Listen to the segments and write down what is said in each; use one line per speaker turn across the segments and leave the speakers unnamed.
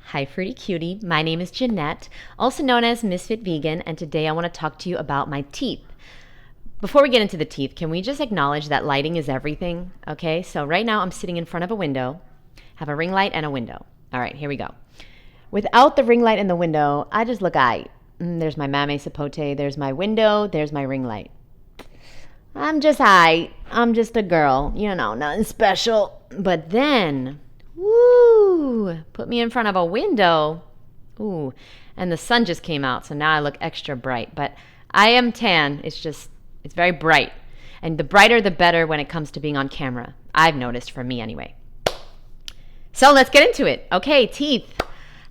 Hi, Fruity Cutie. My name is Jeanette, also known as Ms.FitVegan, and today I want to talk to you about my teeth. Before we get into the teeth, can we just acknowledge that lighting is everything? Okay, so right now I'm sitting in front of a window, have a ring light and a window. All right, here we go. Without the ring light and the window, I just look aight. There's my mame sapote, there's my window, there's my ring light. I'm just aight. I'm just a girl, nothing special. But then, woo, put me in front of a window. Ooh, and the sun just came out, so now I look extra bright. But I am tan. It's very bright. And the brighter, the better when it comes to being on camera. I've noticed, for me anyway. So let's get into it. Okay, teeth.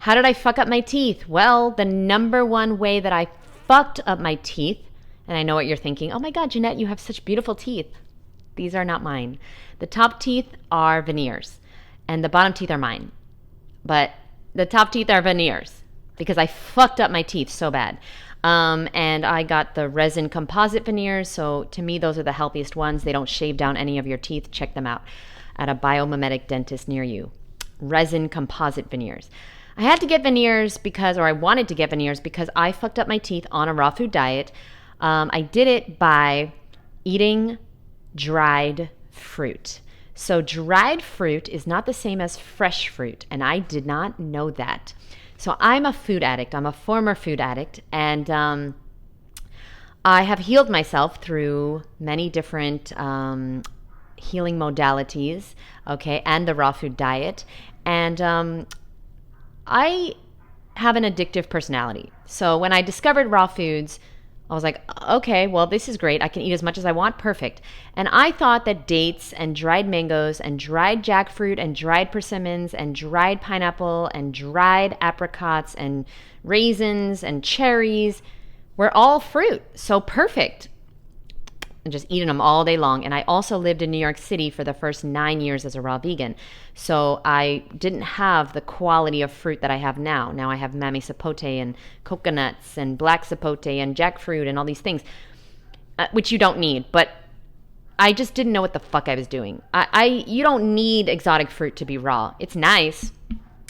How did I fuck up my teeth? Well, the number one way that I fucked up my teeth, and I know what you're thinking, oh my God, Jeanette, you have such beautiful teeth. These are not mine. The top teeth are veneers, and the bottom teeth are mine. But the top teeth are veneers because I fucked up my teeth so bad. And I got the resin composite veneers, so to me, those are the healthiest ones. They don't shave down any of your teeth. Check them out at a biomimetic dentist near you. Resin composite veneers. I had to get veneers I wanted to get veneers because I fucked up my teeth on a raw food diet. I did it by eating dried fruit. So dried fruit is not the same as fresh fruit, and I did not know that. So I'm a food addict. I'm a former food addict, and I have healed myself through many different healing modalities, okay, and the raw food diet. And I have an addictive personality. So when I discovered raw foods, I was like, okay, well, this is great. I can eat as much as I want. Perfect. And I thought that dates and dried mangoes and dried jackfruit and dried persimmons and dried pineapple and dried apricots and raisins and cherries were all fruit. So perfect. And just eating them all day long. And I also lived in New York City for the first 9 years as a raw vegan. So I didn't have the quality of fruit that I have now. Now I have mame sapote and coconuts and black sapote and jackfruit and all these things, which you don't need. But I just didn't know what the fuck I was doing. You don't need exotic fruit to be raw. It's nice.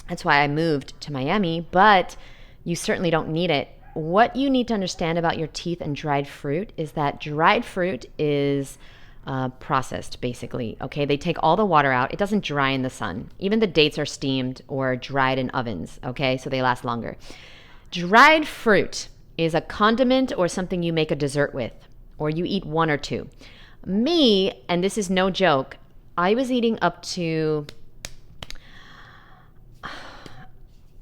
That's why I moved to Miami, but you certainly don't need it. What you need to understand about your teeth and dried fruit is that dried fruit is processed, basically. Okay, they take all the water out. It doesn't dry in the sun. Even the dates are steamed or dried in ovens. Okay, so they last longer. Dried fruit is a condiment or something you make a dessert with, or you eat one or two. Me, and this is no joke, I was eating up to,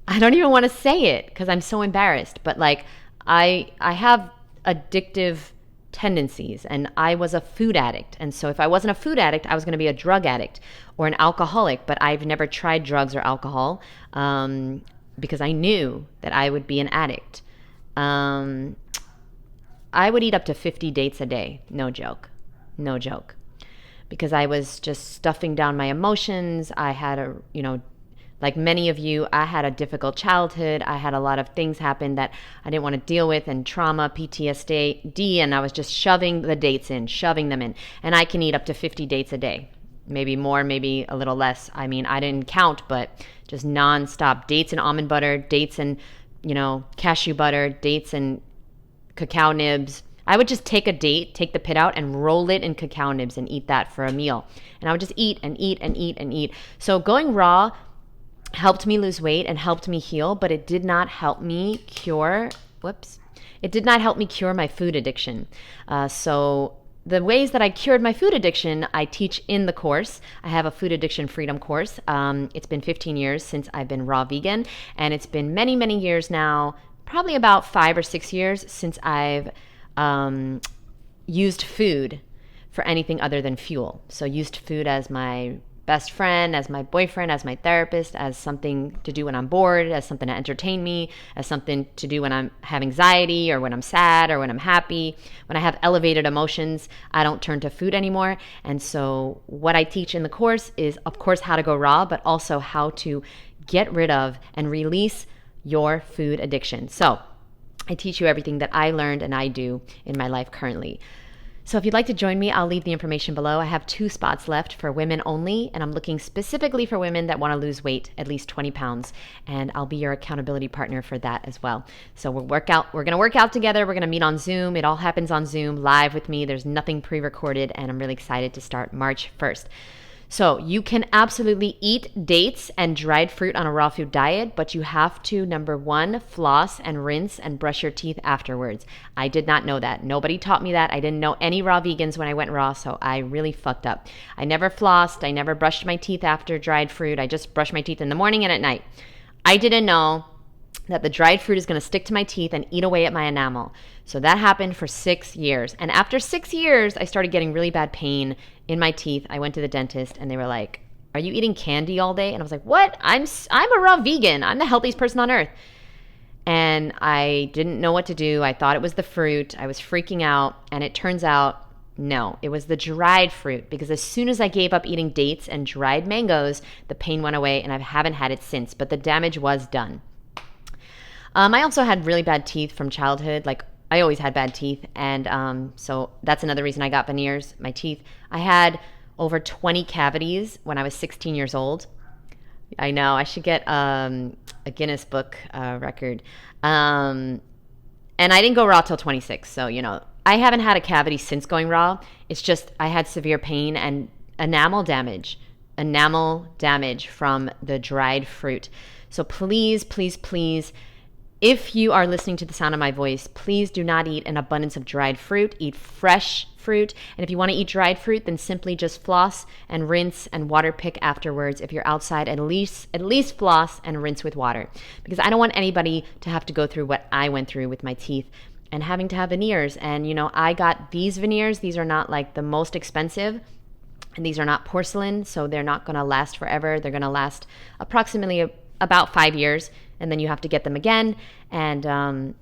I don't even want to say it because I'm so embarrassed, but like I have addictive tendencies, and I was a food addict. And so if I wasn't a food addict, I was going to be a drug addict or an alcoholic, but I've never tried drugs or alcohol because I knew that I would be an addict. I would eat up to 50 dates a day. No joke. No joke. Because I was just stuffing down my emotions. I had like many of you, I had a difficult childhood. I had a lot of things happen that I didn't want to deal with, and trauma, PTSD, and I was just shoving the dates in, shoving them in. And I can eat up to 50 dates a day. Maybe more, maybe a little less. I mean, I didn't count, but just nonstop dates and almond butter, dates and, cashew butter, dates and cacao nibs. I would just take a date, take the pit out, and roll it in cacao nibs and eat that for a meal. And I would just eat and eat and eat and eat. So going raw helped me lose weight and helped me heal, but it did not help me cure my food addiction. So the ways that I cured my food addiction, I teach in the course. I have a food addiction freedom course. It's been 15 years since I've been raw vegan, and it's been many, many years now, probably about 5 or 6 years since I've used food for anything other than fuel. So used food as my best friend, as my boyfriend, as my therapist, as something to do when I'm bored, as something to entertain me, as something to do when I have anxiety or when I'm sad or when I'm happy. When I have elevated emotions, I don't turn to food anymore. And so what I teach in the course is, of course, how to go raw, but also how to get rid of and release your food addiction. So I teach you everything that I learned and I do in my life currently. So if you'd like to join me, I'll leave the information below. I have 2 spots left for women only, and I'm looking specifically for women that want to lose weight, at least 20 pounds, and I'll be your accountability partner for that as well. So we're going to work out together. We're going to meet on Zoom. It all happens on Zoom, live with me. There's nothing pre-recorded, and I'm really excited to start March 1st. So you can absolutely eat dates and dried fruit on a raw food diet, but you have to, number 1, floss and rinse and brush your teeth afterwards. I did not know that. Nobody taught me that. I didn't know any raw vegans when I went raw, so I really fucked up. I never flossed. I never brushed my teeth after dried fruit. I just brushed my teeth in the morning and at night. I didn't know that the dried fruit is going to stick to my teeth and eat away at my enamel. So that happened for 6 years. And after 6 years, I started getting really bad pain in my teeth. I went to the dentist and they were like, "Are you eating candy all day?" And I was like, "What? I'm a raw vegan. I'm the healthiest person on earth." And I didn't know what to do. I thought it was the fruit. I was freaking out. And it turns out, no, it was the dried fruit, because as soon as I gave up eating dates and dried mangoes, the pain went away, and I haven't had it since. But the damage was done. I also had really bad teeth from childhood. Like, I always had bad teeth. And so that's another reason I got veneers. My teeth, I had over 20 cavities when I was 16 years old. I know, I should get a Guinness Book record. And I didn't go raw till 26. So, I haven't had a cavity since going raw. It's just I had severe pain and enamel damage from the dried fruit. So please, please, please, if you are listening to the sound of my voice, please do not eat an abundance of dried fruit. Eat fresh fruit. And if you want to eat dried fruit, then simply just floss and rinse and water pick afterwards. If you're outside, at least floss and rinse with water. Because I don't want anybody to have to go through what I went through with my teeth and having to have veneers. And, I got these veneers. These are not like the most expensive. And these are not porcelain, so they're not going to last forever. They're going to last approximately about 5 years. And then you have to get them again. And,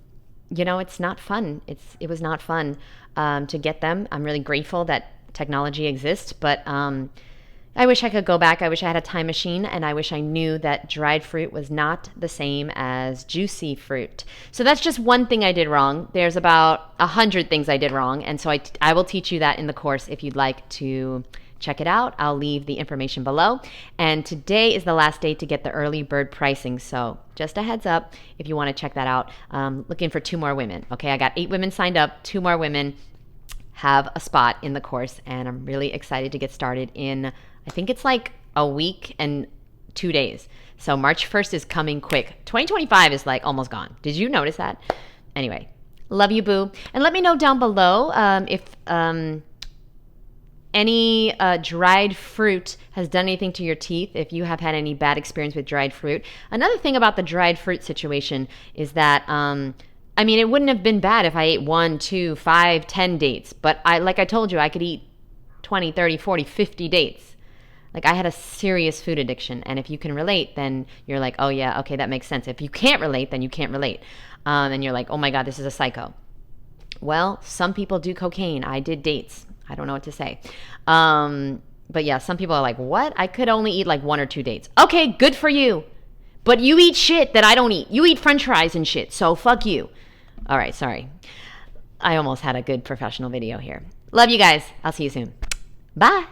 it's not fun. It was not fun to get them. I'm really grateful that technology exists, but I wish I could go back. I wish I had a time machine, and I wish I knew that dried fruit was not the same as juicy fruit. So that's just one thing I did wrong. There's about 100 things I did wrong, and so I will teach you that in the course if you'd like to check it out. I'll leave the information below. And today is the last day to get the early bird pricing. So just a heads up if you want to check that out. Looking for 2 more women. Okay, I got 8 women signed up. 2 more women have a spot in the course. And I'm really excited to get started in, I think it's like a week and 2 days. So March 1st is coming quick. 2025 is like almost gone. Did you notice that? Anyway, love you, boo. And let me know down below if any dried fruit has done anything to your teeth, if you have had any bad experience with dried fruit. Another thing about the dried fruit situation is that, it wouldn't have been bad if I ate 1, 2, 5, 10 dates. But like I told you, I could eat 20, 30, 40, 50 dates. Like, I had a serious food addiction. And if you can relate, then you're like, oh yeah, okay, that makes sense. If you can't relate, then you can't relate. And you're like, oh my God, this is a psycho. Well, some people do cocaine. I did dates. I don't know what to say. But yeah, some people are like, what? I could only eat like 1 or 2 dates. Okay, good for you. But you eat shit that I don't eat. You eat french fries and shit, so fuck you. All right, sorry. I almost had a good professional video here. Love you guys. I'll see you soon. Bye.